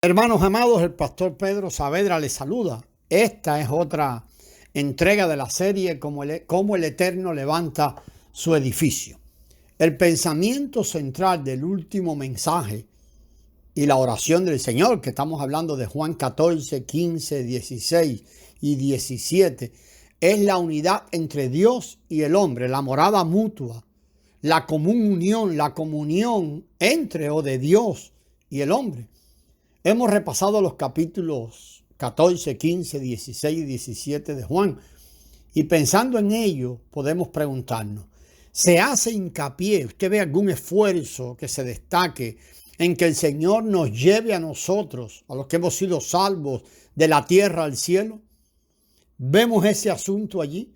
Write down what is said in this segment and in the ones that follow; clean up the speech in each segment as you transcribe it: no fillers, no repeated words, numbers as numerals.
Hermanos amados, el pastor Pedro Saavedra les saluda. Esta es otra entrega de la serie Cómo el Eterno levanta su edificio. El pensamiento central del último mensaje y la oración del Señor, que estamos hablando de Juan 14, 15, 16 y 17, es la unidad entre Dios y el hombre, la morada mutua, la común unión, la comunión entre o de Dios y el hombre. Hemos repasado los capítulos 14, 15, 16 y 17 de Juan y pensando en ello podemos preguntarnos, ¿se hace hincapié, usted ve algún esfuerzo que se destaque en que el Señor nos lleve a nosotros, a los que hemos sido salvos de la tierra al cielo? ¿Vemos ese asunto allí?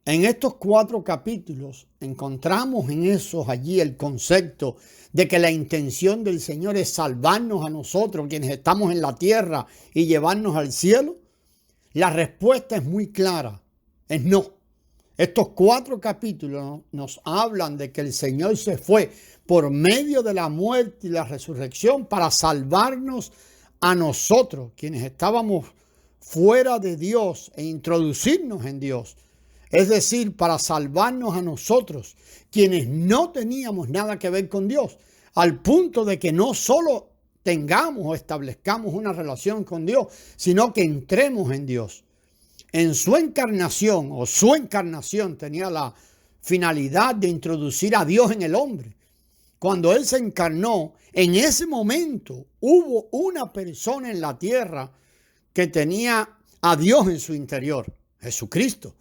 En estos 4 capítulos encontramos en esos allí el concepto de que la intención del Señor es salvarnos a nosotros, quienes estamos en la tierra, y llevarnos al cielo. La respuesta es muy clara, es no. Estos 4 capítulos nos hablan de que el Señor se fue por medio de la muerte y la resurrección para salvarnos a nosotros, quienes estábamos fuera de Dios, e introducirnos en Dios. Es decir, para salvarnos a nosotros, quienes no teníamos nada que ver con Dios, al punto de que no solo tengamos o establezcamos una relación con Dios, sino que entremos en Dios. En su encarnación tenía la finalidad de introducir a Dios en el hombre. Cuando Él se encarnó, en ese momento hubo una persona en la tierra que tenía a Dios en su interior, Jesucristo.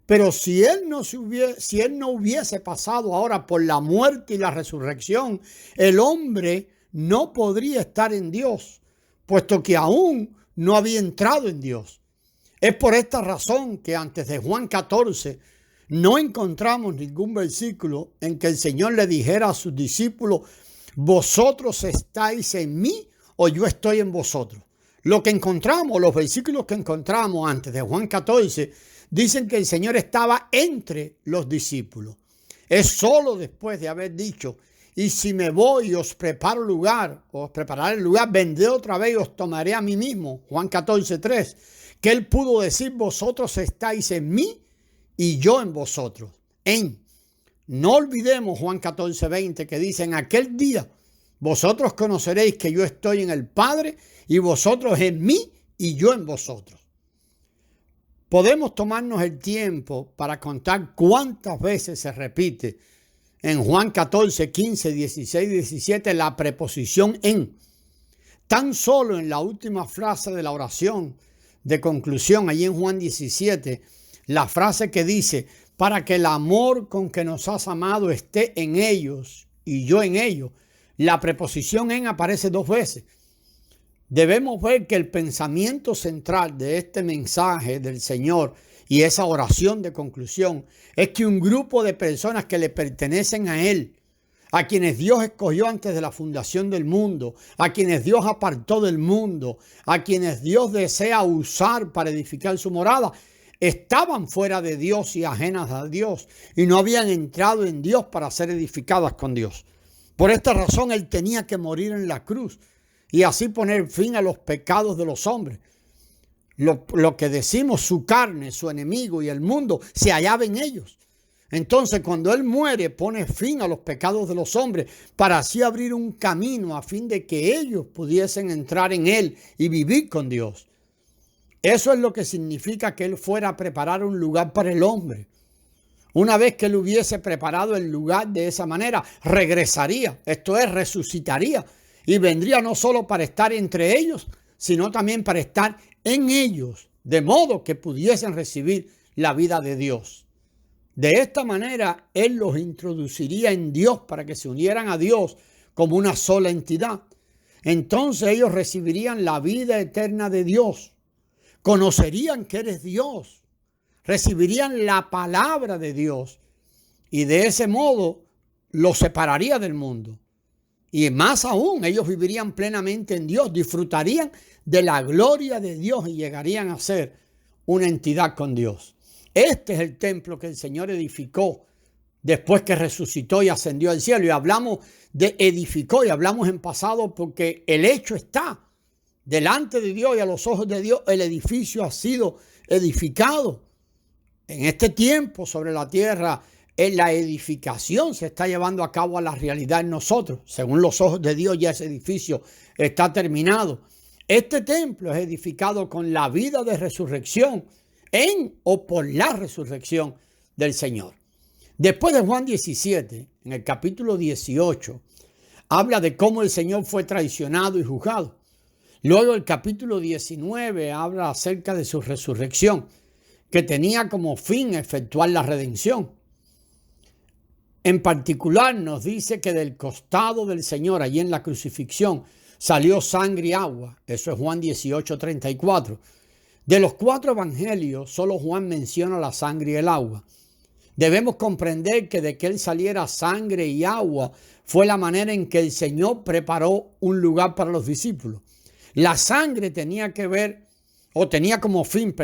Pero si él no hubiese pasado ahora por la muerte y la resurrección, el hombre no podría estar en Dios, puesto que aún no había entrado en Dios. Es por esta razón que antes de Juan 14 no encontramos ningún versículo en que el Señor le dijera a sus discípulos, vosotros estáis en mí o yo estoy en vosotros. Lo que encontramos, los versículos que encontramos antes de Juan 14, dicen que el Señor estaba entre los discípulos. Es solo después de haber dicho, y si me voy y os preparo lugar, os prepararé el lugar, vendré otra vez y os tomaré a mí mismo, Juan 14, 3, que Él pudo decir, vosotros estáis en mí y yo en vosotros. No olvidemos Juan 14, 20, que dice, en aquel día vosotros conoceréis que yo estoy en el Padre y vosotros en mí y yo en vosotros. Podemos tomarnos el tiempo para contar cuántas veces se repite en Juan 14, 15, 16 y 17 la preposición en. Tan solo en la última frase de la oración de conclusión, allí en Juan 17, la frase que dice, para que el amor con que nos has amado esté en ellos y yo en ellos. La preposición en aparece 2 veces. Debemos ver que el pensamiento central de este mensaje del Señor y esa oración de conclusión es que un grupo de personas que le pertenecen a Él, a quienes Dios escogió antes de la fundación del mundo, a quienes Dios apartó del mundo, a quienes Dios desea usar para edificar su morada, estaban fuera de Dios y ajenas a Dios y no habían entrado en Dios para ser edificadas con Dios. Por esta razón Él tenía que morir en la cruz y así poner fin a los pecados de los hombres. Lo que decimos, su carne, su enemigo y el mundo, se hallaba en ellos. Entonces, cuando Él muere, pone fin a los pecados de los hombres para así abrir un camino a fin de que ellos pudiesen entrar en Él y vivir con Dios. Eso es lo que significa que Él fuera a preparar un lugar para el hombre. Una vez que Él hubiese preparado el lugar de esa manera, regresaría, esto es, resucitaría. Y vendría no solo para estar entre ellos, sino también para estar en ellos, de modo que pudiesen recibir la vida de Dios. De esta manera, Él los introduciría en Dios para que se unieran a Dios como una sola entidad. Entonces ellos recibirían la vida eterna de Dios, conocerían que eres Dios, recibirían la palabra de Dios y de ese modo los separaría del mundo. Y más aún, ellos vivirían plenamente en Dios, disfrutarían de la gloria de Dios y llegarían a ser una entidad con Dios. Este es el templo que el Señor edificó después que resucitó y ascendió al cielo. Y hablamos de edificó y hablamos en pasado porque el hecho está. delante de Dios y a los ojos de Dios, el edificio ha sido edificado. En este tiempo sobre la tierra, en la edificación se está llevando a cabo a la realidad en nosotros. Según los ojos de Dios, ya ese edificio está terminado. Este templo es edificado con la vida de resurrección en o por la resurrección del Señor. Después de Juan 17, en el capítulo 18, habla de cómo el Señor fue traicionado y juzgado. Luego el capítulo 19 habla acerca de su resurrección, que tenía como fin efectuar la redención. En particular nos dice que del costado del Señor, allí en la crucifixión, salió sangre y agua. Eso es Juan 18:34. De los 4 evangelios, solo Juan menciona la sangre y el agua. Debemos comprender que de que él saliera sangre y agua fue la manera en que el Señor preparó un lugar para los discípulos. La sangre tenía que ver, o tenía como fin,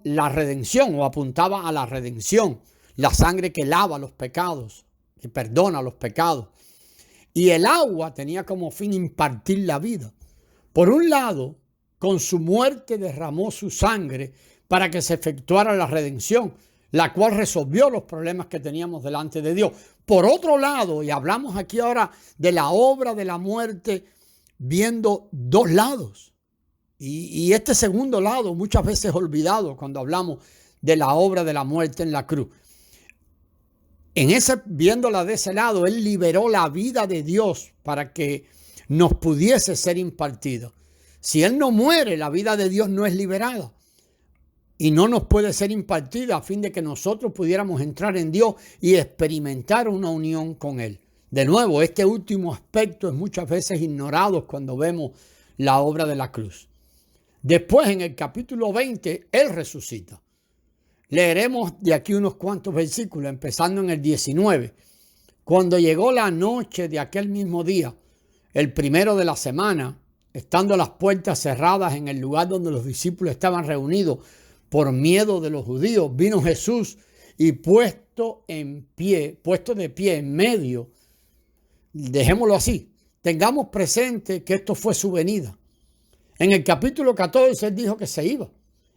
la redención, o apuntaba a la redención. La sangre que lava los pecados, que perdona los pecados. Y el agua tenía como fin impartir la vida. Por un lado, con su muerte derramó su sangre para que se efectuara la redención, la cual resolvió los problemas que teníamos delante de Dios. Por otro lado, y hablamos aquí ahora de la obra de la muerte, viendo 2 lados. Y este segundo lado muchas veces olvidado cuando hablamos de la obra de la muerte en la cruz. Viéndola de ese lado, él liberó la vida de Dios para que nos pudiese ser impartida. Si él no muere, la vida de Dios no es liberada y no nos puede ser impartida a fin de que nosotros pudiéramos entrar en Dios y experimentar una unión con él. De nuevo, este último aspecto es muchas veces ignorado cuando vemos la obra de la cruz. Después, en el capítulo 20, él resucita. Leeremos de aquí unos cuantos versículos, empezando en el 19. Cuando llegó la noche de aquel mismo día, el primero de la semana, estando las puertas cerradas en el lugar donde los discípulos estaban reunidos por miedo de los judíos, vino Jesús y puesto de pie en medio, dejémoslo así, tengamos presente que esto fue su venida. En el capítulo 14 él dijo que se iba.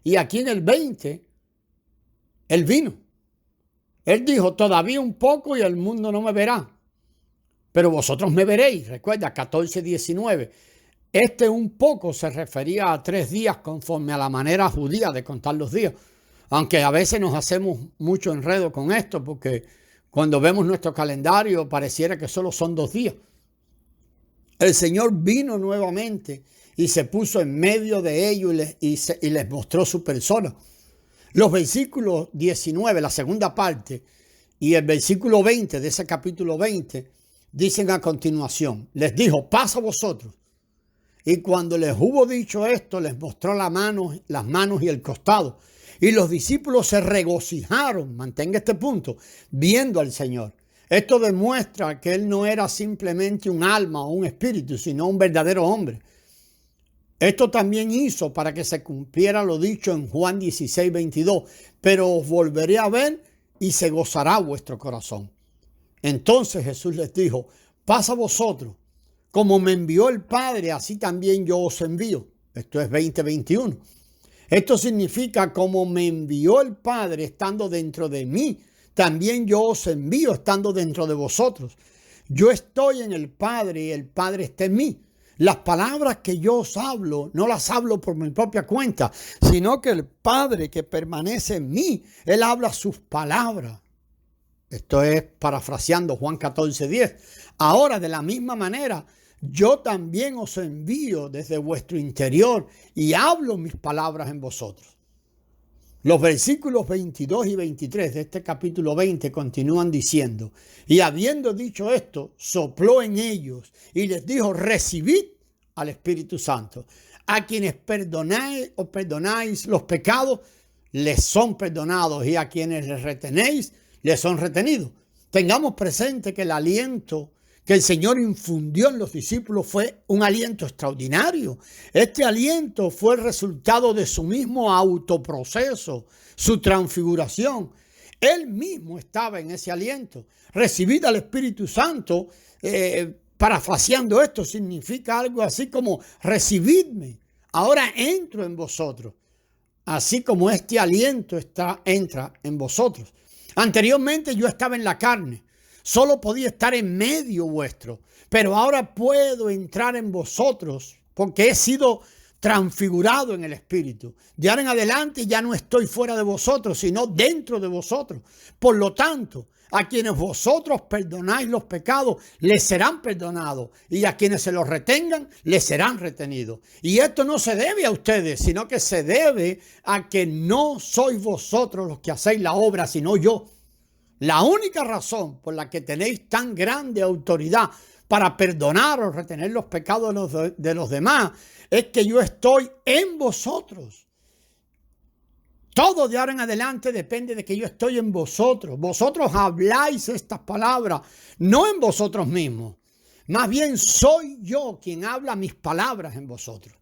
Y aquí en el 20, él vino. Él dijo, todavía un poco y el mundo no me verá, pero vosotros me veréis. Recuerda, 14:19. Este un poco se refería a 3 días conforme a la manera judía de contar los días. Aunque a veces nos hacemos mucho enredo con esto, porque cuando vemos nuestro calendario pareciera que solo son 2 días. El Señor vino nuevamente y se puso en medio de ellos y les mostró su persona. Los versículos 19, la segunda parte, y el versículo 20 de ese capítulo 20, dicen a continuación, les dijo, paz a vosotros. Y cuando les hubo dicho esto, les mostró las manos y el costado. Y los discípulos se regocijaron, mantenga este punto, viendo al Señor. Esto demuestra que él no era simplemente un alma o un espíritu, sino un verdadero hombre. Esto también hizo para que se cumpliera lo dicho en Juan 16:22. Pero os volveré a ver y se gozará vuestro corazón. Entonces Jesús les dijo, paz a vosotros. Como me envió el Padre, así también yo os envío. Esto es 20:21. Esto significa, como me envió el Padre estando dentro de mí, también yo os envío estando dentro de vosotros. Yo estoy en el Padre y el Padre está en mí. Las palabras que yo os hablo, no las hablo por mi propia cuenta, sino que el Padre que permanece en mí, Él habla sus palabras. Esto es parafraseando Juan 14:10. Ahora, de la misma manera, yo también os envío desde vuestro interior y hablo mis palabras en vosotros. Los versículos 22 y 23 de este capítulo 20 continúan diciendo, y habiendo dicho esto, sopló en ellos y les dijo, recibid al Espíritu Santo. A quienes perdonáis los pecados, les son perdonados, y a quienes les retenéis, les son retenidos. Tengamos presente que el aliento que el Señor infundió en los discípulos fue un aliento extraordinario. Este aliento fue el resultado de su mismo autoproceso, su transfiguración. Él mismo estaba en ese aliento. Recibid al Espíritu Santo, parafraseando esto, significa algo así como recibidme, ahora entro en vosotros, así como este aliento entra en vosotros. Anteriormente yo estaba en la carne, solo podía estar en medio vuestro, pero ahora puedo entrar en vosotros porque he sido transfigurado en el Espíritu. De ahora en adelante ya no estoy fuera de vosotros, sino dentro de vosotros. Por lo tanto, a quienes vosotros perdonáis los pecados, les serán perdonados. Y a quienes se los retengan, les serán retenidos. Y esto no se debe a ustedes, sino que se debe a que no sois vosotros los que hacéis la obra, sino yo. La única razón por la que tenéis tan grande autoridad para perdonar o retener los pecados de los demás es que yo estoy en vosotros. Todo de ahora en adelante depende de que yo estoy en vosotros. Vosotros habláis estas palabras, no en vosotros mismos. Más bien soy yo quien habla mis palabras en vosotros.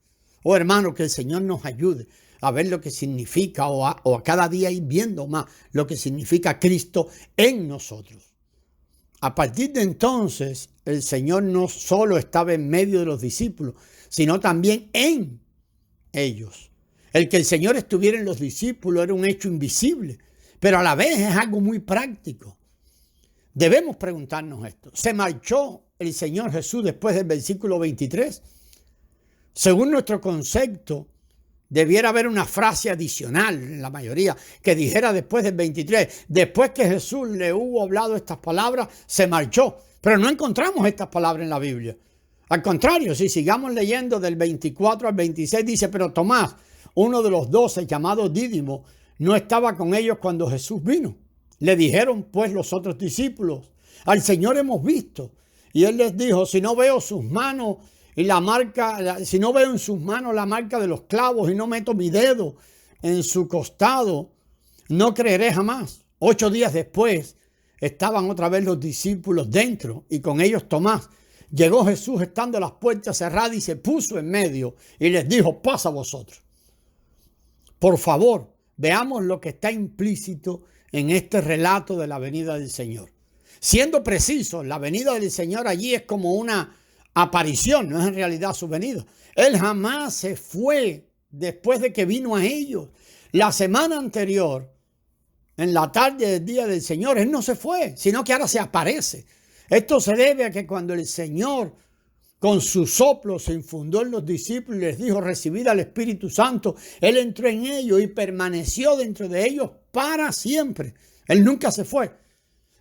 Oh hermano, que el Señor nos ayude a ver lo que significa o a cada día ir viendo más lo que significa Cristo en nosotros. A partir de entonces, el Señor no solo estaba en medio de los discípulos, sino también en ellos. El que el Señor estuviera en los discípulos era un hecho invisible, pero a la vez es algo muy práctico. Debemos preguntarnos esto. ¿Se marchó el Señor Jesús después del versículo 23? Según nuestro concepto, debiera haber una frase adicional en la mayoría que dijera después del 23, después que Jesús le hubo hablado estas palabras, se marchó. Pero no encontramos estas palabras en la Biblia. Al contrario, si sigamos leyendo del 24 al 26, dice, pero Tomás, uno de los 12, llamado Dídimo, no estaba con ellos cuando Jesús vino. Le dijeron pues los otros discípulos, al Señor hemos visto. Y él les dijo, si no veo sus manos y la marca, si no veo en sus manos la marca de los clavos y no meto mi dedo en su costado, no creeré jamás. 8 días después estaban otra vez los discípulos dentro y con ellos Tomás. Llegó Jesús estando las puertas cerradas y se puso en medio y les dijo, pasa vosotros. Por favor, veamos lo que está implícito en este relato de la venida del Señor. Siendo preciso, la venida del Señor allí es como una aparición, no es en realidad su venida. Él jamás se fue después de que vino a ellos. La semana anterior, en la tarde del día del Señor, Él no se fue, sino que ahora se aparece. Esto se debe a que cuando el Señor con su soplo se infundó en los discípulos y les dijo, recibid al Espíritu Santo, Él entró en ellos y permaneció dentro de ellos para siempre. Él nunca se fue.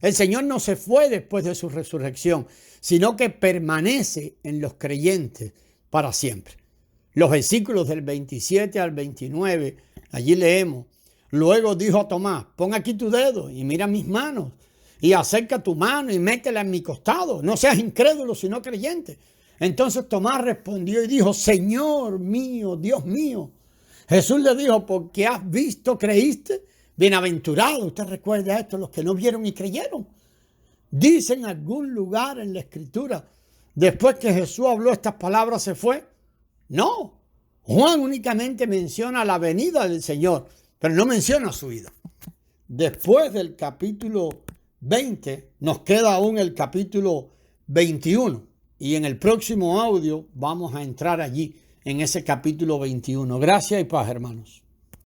El Señor no se fue después de su resurrección, sino que permanece en los creyentes para siempre. Los versículos del 27 al 29, allí leemos, luego dijo a Tomás, pon aquí tu dedo y mira mis manos, y acerca tu mano y métela en mi costado, no seas incrédulo sino creyente. Entonces Tomás respondió y dijo, Señor mío, Dios mío. Jesús le dijo, porque has visto, creíste. Bienaventurado, usted recuerda esto, los que no vieron y creyeron. Dice en algún lugar en la Escritura, después que Jesús habló estas palabras, ¿se fue? No. Juan únicamente menciona la venida del Señor, pero no menciona su ida. Después del capítulo 20, nos queda aún el capítulo 21. Y en el próximo audio vamos a entrar allí en ese capítulo 21. Gracias y paz, hermanos.